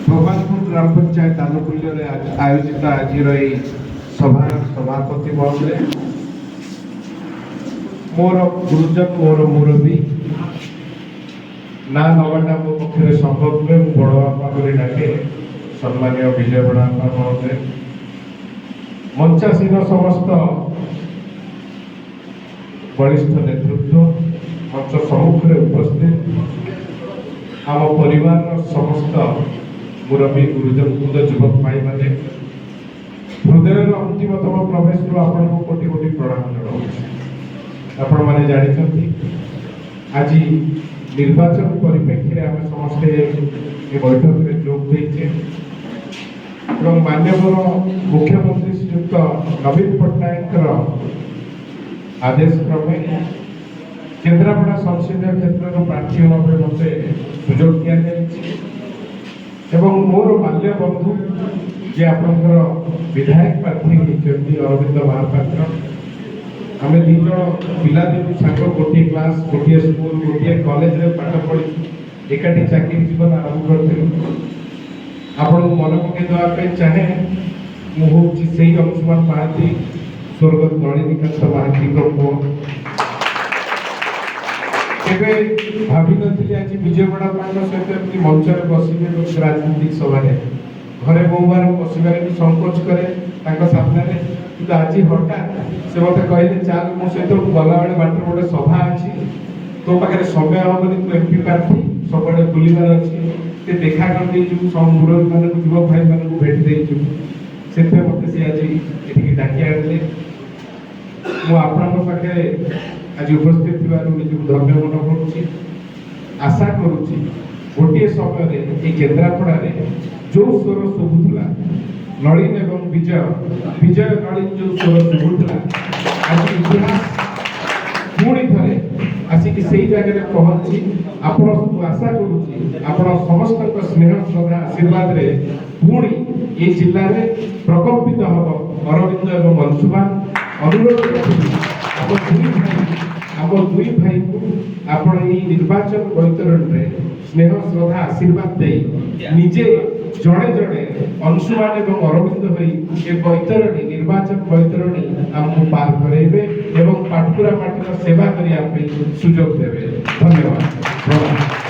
भगवानपुर ग्राम पंचायत आनुकूल्य आयोजित आज सभार सभापति महोदय मोर गुरुजन मोर मुरबी ना नवाटा मो पक्षे संभव नुहे बड़ बापा को डाके सम्मान्य विजय बड़ापा महोदय मंचासीन समस्त वरिष्ठ नेतृत्व मंच सम्मुख उपस्थित आम परिवार समस्त मुरबी गुरुजन कुंद युवक भाई मैंने हृदय अंतिमतम प्रवेश आपण को कोटि कोटि प्रणाम जनाऊँ। आपण मैंने जानते आज निर्वाचन परिप्रेक्षी आम समस्ते बैठक में जोग देचे एवं माननीय मुख्यमंत्री श्रीयुक्त नवीन पट्टनायक आदेश क्रमे केन्द्रापड़ा संसदीय क्षेत्र प्रार्थी भाव मत सुजोग दि एवं मोर बाल्य बंधु जे आपंकर विधायक प्रार्थी होती अरविंद महापात्र आम दीज पिलादिन सांग गोटे क्लास गोटे स्कूल गोटे कॉलेज में पाठ पढ़ी एकाठी चाकरी जीवन आरंभ करूँ आपण मन पकई देवाई चाहे मुझे से अंशुमान महांती स्वर्गत नलिनीकांत महांती पुआ भावी नी आज विजय बड़ापा सहित मंचर बसवे राजनीतिक सभा घरे बहुबार बसवे भी संकोच करे सामने कि आज हठात से मत कहले चल मो सहित गला बेले बाट गोटे सभा अच्छी तो पाखे समय हेनी तू एमपी प्रार्थी सब बुलार अच्छी देखा कर मुरबी मान युवक भाई मान भेट देचु से मत सी आज ये डाकी आने मुझे आज उपस्थित निजी धन्य मन करुच्ची आशा करुच्ची गोटे समय केन्द्रापड़ा जो स्वर शुभुला नलिन एवं विजय विजय नलिन जो स्वर शुभुला आज इतिहास पुणी थे आसिक से जगह पहुंची आपण आशा करुच्ची आपण समस्त स्नेह श्रद्धा आशीर्वाद रे पुणी ये जिले में प्रकम्पित हम अरविंद एवं अंशुमान अनुरोध आम दुई भाई को आपण निर्वाचन बैतरण में स्नेह श्रद्धा आशीर्वाद दे निजे जड़े जड़े अंशुमान एवं अरविंद भाई ये बैतरणी निर्वाचन बैतरणी आमको पार करेबे एवं पाटकुरा माटीर सेवा करने सुजोग देवे। धन्यवाद।